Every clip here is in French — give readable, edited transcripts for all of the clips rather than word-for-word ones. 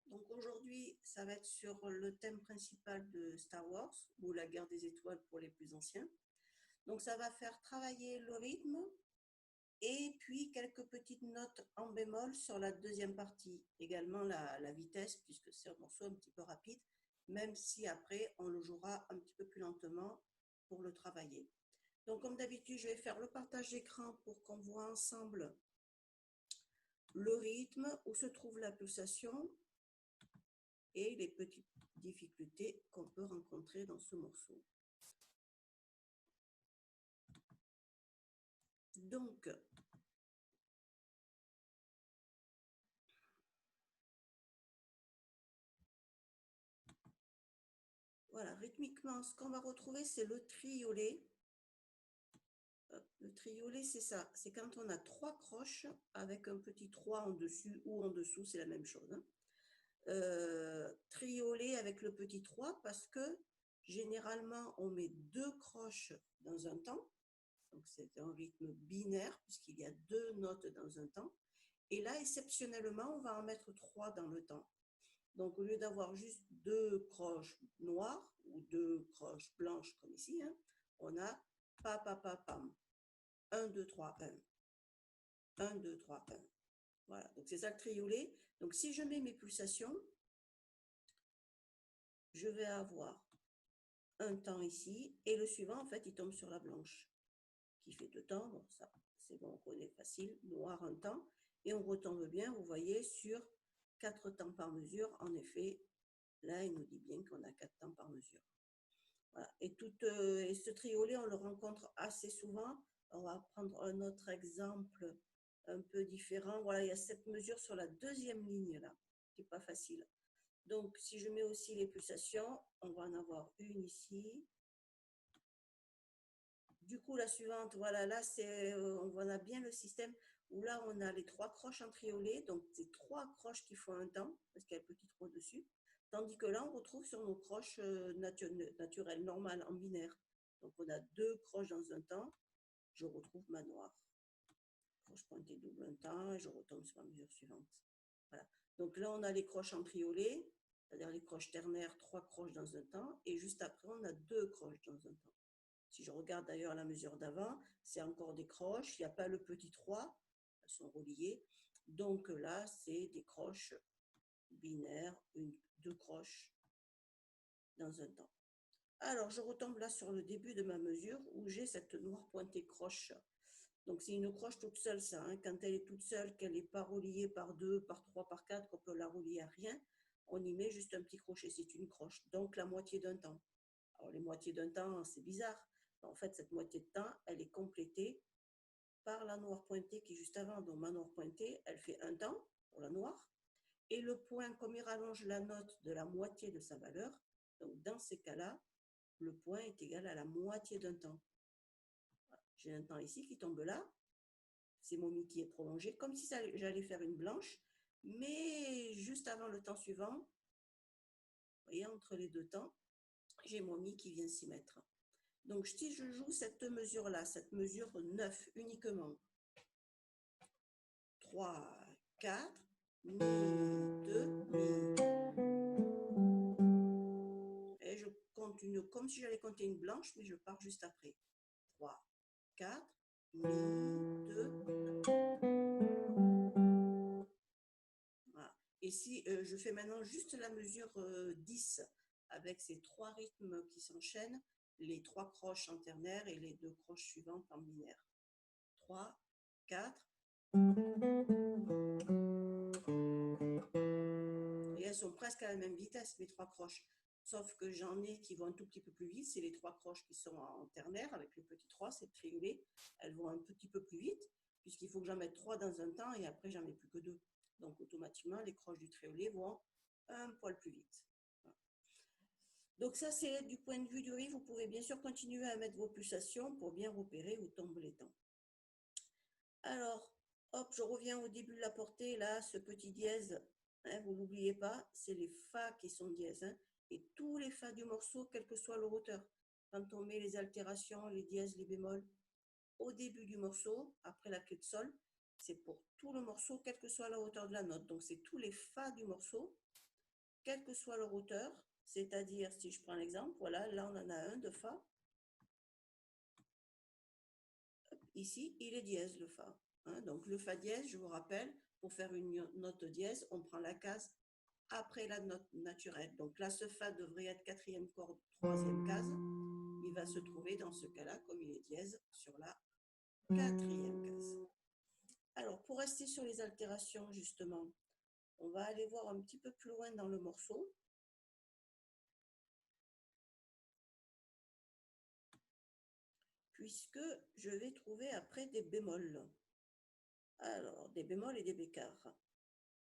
Donc aujourd'hui, ça va être sur le thème principal de Star Wars, ou la guerre des étoiles pour les plus anciens. Donc ça va faire travailler le rythme et puis quelques petites notes en bémol sur la deuxième partie. Également la vitesse, puisque c'est un morceau un petit peu rapide, même si après on le jouera un petit peu plus lentement pour le travailler. Donc comme d'habitude, je vais faire le partage d'écran pour qu'on voit ensemble le rythme, où se trouve la pulsation et les petites difficultés qu'on peut rencontrer dans ce morceau. Donc, voilà, rythmiquement, ce qu'on va retrouver, c'est le triolet. Le triolet, c'est ça, c'est quand on a 3 croches avec un petit 3 en dessus ou en dessous, c'est la même chose. Triolet avec le petit 3 parce que généralement, on met 2 croches dans un temps. Donc, c'est un rythme binaire puisqu'il y a 2 notes dans un temps. Et là, exceptionnellement, on va en mettre 3 dans le temps. Donc, au lieu d'avoir juste 2 croches noires ou 2 croches blanches comme ici, hein, on a pa, pa, pa, pam. 1, 2, 3, 1. 1, 2, 3, 1. Voilà, donc c'est ça le triolet. Donc, si je mets mes pulsations, je vais avoir un temps ici, et le suivant, en fait, il tombe sur la blanche, qui fait 2 temps. Bon, ça, c'est bon, on connaît facile. Noir, un temps. Et on retombe bien, vous voyez, sur 4 temps par mesure. En effet, là, il nous dit bien qu'on a 4 temps par mesure. Voilà. Et ce triolet, on le rencontre assez souvent. On va prendre un autre exemple un peu différent. Voilà, il y a cette mesure sur la deuxième ligne là, qui n'est pas facile. Donc, si je mets aussi les pulsations, on va en avoir une ici. Du coup, la suivante, voilà, là, on a bien le système où là, on a les 3 croches en triolet. Donc, c'est 3 croches qui font un temps, parce qu'il y a le petit 3 dessus. Tandis que là, on retrouve sur nos croches naturelles, normales, en binaire. Donc, on a 2 croches dans un temps. Je retrouve ma noire. Croche pointée double un temps et je retombe sur la mesure suivante. Voilà. Donc là, on a les croches en triolet, c'est-à-dire les croches ternaires, 3 croches dans un temps. Et juste après, on a 2 croches dans un temps. Si je regarde d'ailleurs la mesure d'avant, c'est encore des croches. Il n'y a pas le petit 3, elles sont reliées. Donc là, c'est des croches binaires, 2 croches dans un temps. Alors, je retombe là sur le début de ma mesure où j'ai cette noire pointée croche. Donc, c'est une croche toute seule, ça. Hein. Quand elle est toute seule, qu'elle n'est pas reliée par 2, par 3, par 4, qu'on peut la relier à rien, on y met juste un petit crochet. C'est une croche. Donc, la moitié d'un temps. Alors, les moitiés d'un temps, c'est bizarre. En fait, cette moitié de temps, elle est complétée par la noire pointée qui est juste avant. Donc, ma noire pointée, elle fait un temps pour la noire. Et le point, comme il rallonge la note de la moitié de sa valeur, donc dans ces cas-là, le point est égal à la moitié d'un temps. Voilà. J'ai un temps ici qui tombe là. C'est mon mi qui est prolongé, comme si j'allais faire une blanche. Mais juste avant le temps suivant, vous voyez, entre les 2 temps, j'ai mon mi qui vient s'y mettre. Donc, si je joue cette mesure-là, cette mesure 9 uniquement, 3, 4, mi, 2, mi. Et je continue comme si j'allais compter une blanche, mais je pars juste après. 3, 4, mi, 2. Voilà. Et si je fais maintenant juste la mesure 10 avec ces 3 rythmes qui s'enchaînent, les 3 croches en ternaire et les 2 croches suivantes en binaire. 3, 4. Et elles sont presque à la même vitesse, mes 3 croches. Sauf que j'en ai qui vont un tout petit peu plus vite. C'est les 3 croches qui sont en ternaire avec le petit 3, c'est triolé. Elles vont un petit peu plus vite, puisqu'il faut que j'en mette 3 dans un temps et après j'en mets plus que 2. Donc automatiquement, les croches du triolé vont un poil plus vite. Voilà. Donc ça, c'est du point de vue du riz. Vous pouvez bien sûr continuer à mettre vos pulsations pour bien repérer où tombent les temps. Alors, hop, je reviens au début de la portée. Là, ce petit dièse, hein, vous n'oubliez pas, c'est les Fa qui sont dièses. Hein, et tous les Fa du morceau, quelle que soit leur hauteur. Quand on met les altérations, les dièses, les bémols, au début du morceau, après la clé de sol, c'est pour tout le morceau, quelle que soit la hauteur de la note. Donc, c'est tous les Fa du morceau, quelle que soit leur hauteur. C'est-à-dire, si je prends l'exemple, voilà, là, on en a un de Fa. Ici, il est dièse, le Fa. Hein, donc, le Fa dièse, je vous rappelle, pour faire une note dièse, on prend la case après la note naturelle. Donc là, ce Fa devrait être quatrième corde, troisième case. Il va se trouver dans ce cas-là, comme il est dièse, sur la quatrième case. Alors, pour rester sur les altérations, justement, on va aller voir un petit peu plus loin dans le morceau. Puisque je vais trouver après des bémols. Alors, des bémols et des bécarres.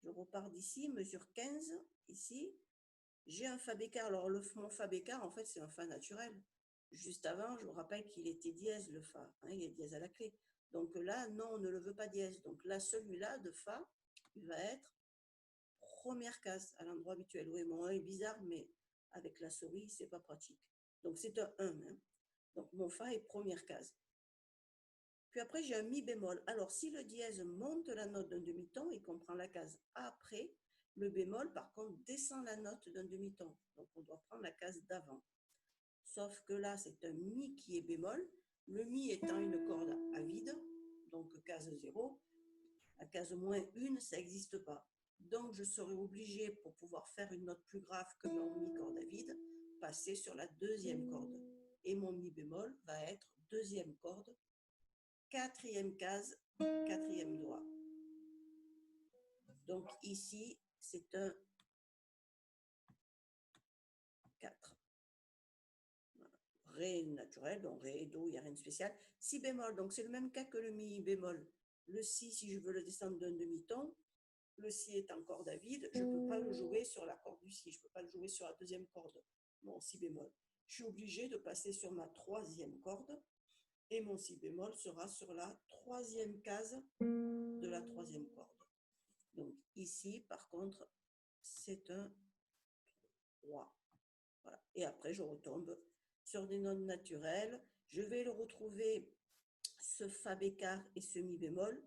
Je repars d'ici, mesure 15, ici. J'ai un Fa bécard. Alors, mon Fa bécard, en fait, c'est un Fa naturel. Juste avant, je vous rappelle qu'il était dièse, le Fa. Hein, il est dièse à la clé. Donc là, non, on ne le veut pas dièse. Donc là, celui-là de Fa, il va être première case à l'endroit habituel. Oui, mon 1 est bizarre, mais avec la souris, c'est pas pratique. Donc c'est un 1. Hein. Donc mon Fa est première case. Puis après, j'ai un Mi bémol. Alors, si le dièse monte la note d'un demi-ton, il comprend la case après. Le bémol, par contre, descend la note d'un demi-ton. Donc, on doit prendre la case d'avant. Sauf que là, c'est un Mi qui est bémol. Le Mi étant une corde à vide, donc case 0. La case moins 1, ça n'existe pas. Donc, je serai obligée, pour pouvoir faire une note plus grave que mon Mi corde à vide, passer sur la deuxième corde. Et mon Mi bémol va être deuxième corde, quatrième case, quatrième doigt. Donc ici, c'est un 4. Ré naturel, donc Ré, Do, il n'y a rien de spécial. Si bémol, donc c'est le même cas que le Mi bémol. Le Si, si je veux le descendre d'un demi-ton, le Si est en corde à vide, je ne peux pas le jouer sur la corde du Si, je ne peux pas le jouer sur la deuxième corde, mon Si bémol. Je suis obligée de passer sur ma troisième corde et mon Si bémol sera sur la troisième case de la troisième corde. Donc ici, par contre, c'est un 3. Voilà. Et après, je retombe sur des notes naturelles. Je vais le retrouver, ce Fa bécard et ce Mi bémol,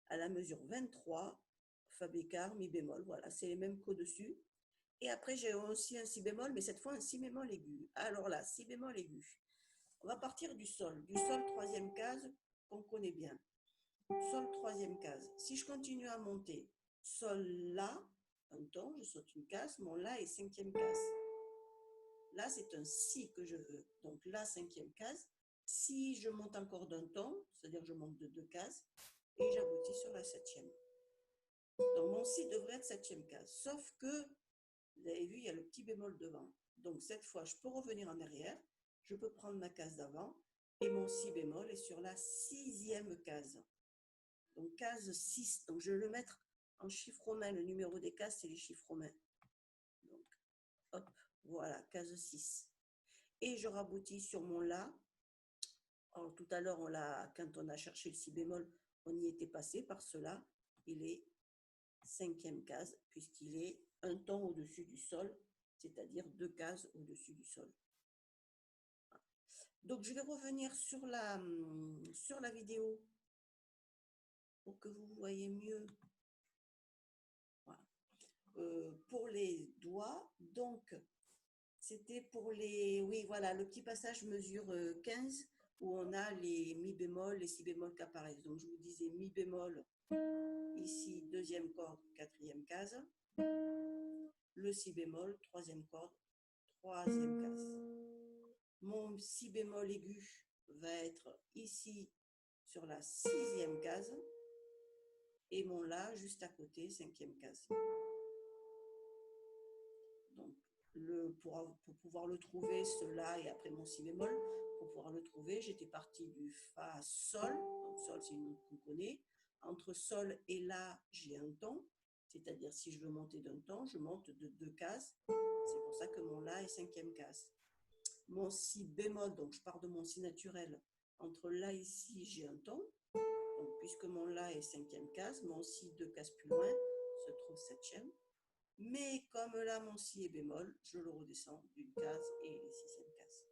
à la mesure 23. Fa bécard, Mi bémol, voilà, c'est les mêmes qu'au-dessus. Et après, j'ai aussi un Si bémol, mais cette fois un Si bémol aigu. Alors là, Si bémol aigu. On va partir du sol troisième case qu'on connaît bien. Sol troisième case. Si je continue à monter, Sol La, un ton, je saute une case, mon La est cinquième case. Là, c'est un Si que je veux. Donc là, cinquième case. Si je monte encore d'un ton, c'est-à-dire que je monte de 2 cases, et j'aboutis sur la septième. Donc mon Si devrait être septième case. Sauf que, vous avez vu, il y a le petit bémol devant. Donc cette fois, je peux revenir en arrière. Je peux prendre ma case d'avant. Et mon Si bémol est sur la sixième case. Donc case 6. Donc je vais le mettre en chiffre romain. Le numéro des cases, c'est les chiffres romains. Donc, hop, voilà, case 6. Et je raboutis sur mon La. Alors, tout à l'heure, quand on a cherché le Si bémol, on y était passé par cela. Il est cinquième case, puisqu'il est un ton au-dessus du sol, c'est-à-dire 2 cases au-dessus du sol. Donc, je vais revenir sur la vidéo pour que vous voyez mieux. Voilà. Pour les doigts, donc, c'était pour les... Oui, voilà, le petit passage mesure 15, où on a les Mi bémol, les Si bémol qui apparaissent. Donc, je vous disais Mi bémol, ici, deuxième corde, quatrième case. Le Si bémol, troisième corde, troisième case. Mon si bémol aigu va être ici sur la 6e case et mon la juste à côté, 5e case. Donc, pour pouvoir le trouver, ce la et après mon si bémol, pour pouvoir le trouver, j'étais partie du fa sol. Donc sol, c'est une note qu'on connaît. Entre sol et la, j'ai un ton. C'est-à-dire, si je veux monter d'un ton, je monte de 2 cases. C'est pour ça que mon la est 5e case. Mon si bémol, donc je pars de mon si naturel. Entre là et ici, j'ai un ton. Donc, puisque mon la est 5e case, mon si 2 cases plus loin se trouve 7e. Mais comme là, mon si est bémol, je le redescends d'une case et les 6e cases.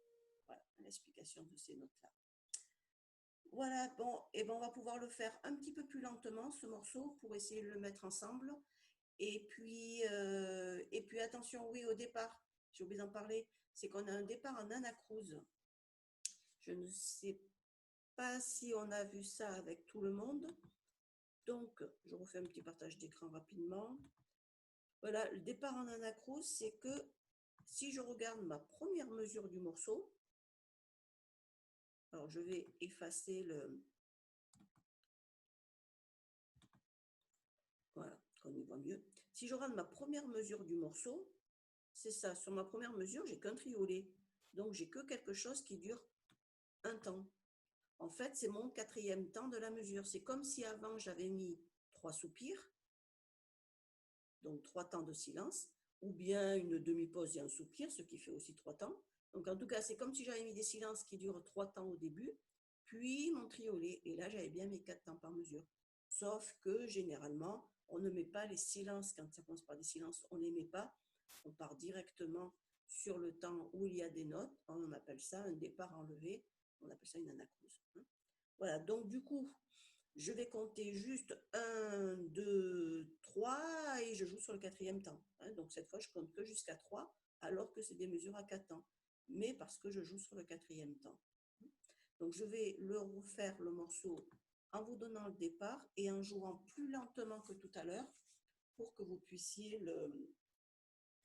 Voilà l'explication de ces notes-là. Voilà, bon, et ben on va pouvoir le faire un petit peu plus lentement, ce morceau, pour essayer de le mettre ensemble. Et puis attention, oui, au départ, j'ai oublié d'en parler, c'est qu'on a un départ en anacrouse. Je ne sais pas si on a vu ça avec tout le monde. Donc, je refais un petit partage d'écran rapidement. Voilà, le départ en anacrouse, c'est que si je regarde ma première mesure du morceau, alors je vais effacer le... Voilà, qu'on y voit mieux. Si je regarde ma première mesure du morceau, c'est ça. Sur ma première mesure, j'ai qu'un triolet. Donc, j'ai que quelque chose qui dure un temps. En fait, c'est mon 4e temps de la mesure. C'est comme si avant, j'avais mis 3 soupirs, donc 3 temps de silence, ou bien une demi-pause et un soupir, ce qui fait aussi 3 temps. Donc, en tout cas, c'est comme si j'avais mis des silences qui durent 3 temps au début, puis mon triolet. Et là, j'avais bien mes 4 temps par mesure. Sauf que, généralement, on ne met pas les silences. Quand ça commence par des silences, on ne les met pas. On part directement sur le temps où il y a des notes. On appelle ça un départ enlevé. On appelle ça une anacrouse. Voilà, donc du coup, je vais compter juste 1, 2, 3 et je joue sur le 4e temps. Donc cette fois, je compte que jusqu'à 3 alors que c'est des mesures à 4 temps. Mais parce que je joue sur le 4e temps. Donc je vais le refaire le morceau en vous donnant le départ et en jouant plus lentement que tout à l'heure pour que vous puissiez le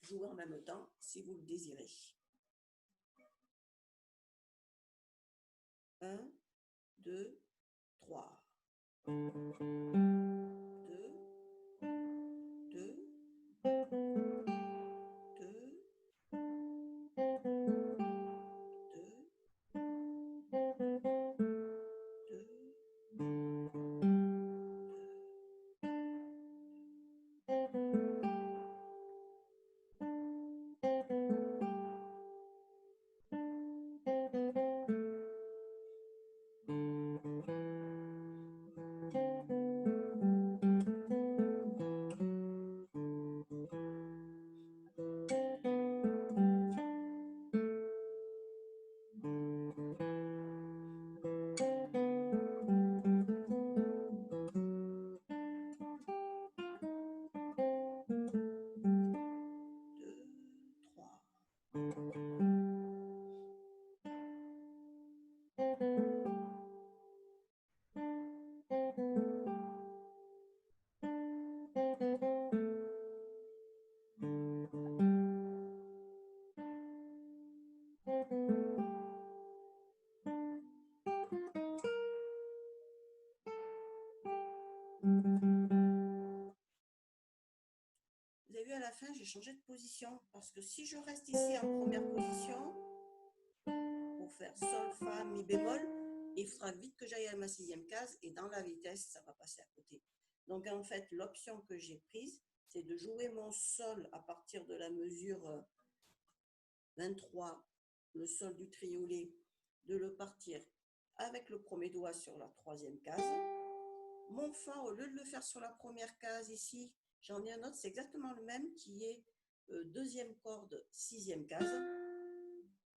jouer en même temps si vous le désirez. 1, 2, 3. 2, 2, Vous avez vu à la fin, j'ai changé de position parce que si je reste ici en première position pour faire sol, fa, mi bémol, il faudra vite que j'aille à ma 6e case et dans la vitesse, ça va passer à côté. Donc en fait, l'option que j'ai prise, c'est de jouer mon sol à partir de la mesure 23, le sol du triolet, de le partir avec le premier doigt sur la 3e case. Mon fa, au lieu de le faire sur la première case ici, j'en ai un autre, c'est exactement le même qui est 2e corde, 6e case.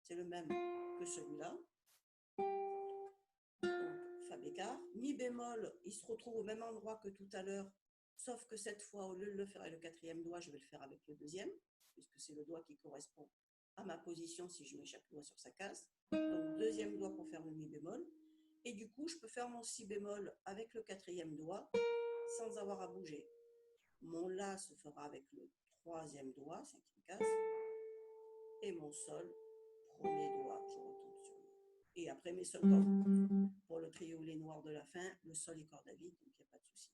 C'est le même que celui-là. Fa bécard. Mi bémol, il se retrouve au même endroit que tout à l'heure, sauf que cette fois, au lieu de le faire avec le 4e doigt, je vais le faire avec le 2e, puisque c'est le doigt qui correspond à ma position si je mets chaque doigt sur sa case. Donc 2e doigt pour faire le mi bémol. Et du coup, je peux faire mon si bémol avec le 4e doigt sans avoir à bouger. Mon la se fera avec le 3e doigt, 5e case. Et mon sol, premier doigt, je retourne Et après mes seules cordes pour le triolet noir de la fin, le sol est corde à vide, donc il n'y a pas de souci.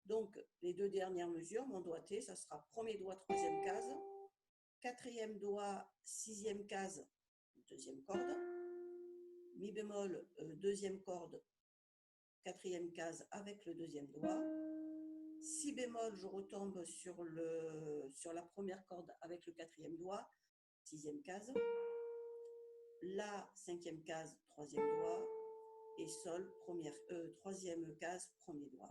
Donc les deux dernières mesures, mon doigté, ça sera premier doigt, troisième case, quatrième doigt, sixième case, deuxième corde, mi bémol, deuxième corde, quatrième case avec le deuxième doigt, si bémol, je retombe sur la première corde avec le quatrième doigt, sixième case, la cinquième case, troisième doigt, et sol, troisième case, premier doigt.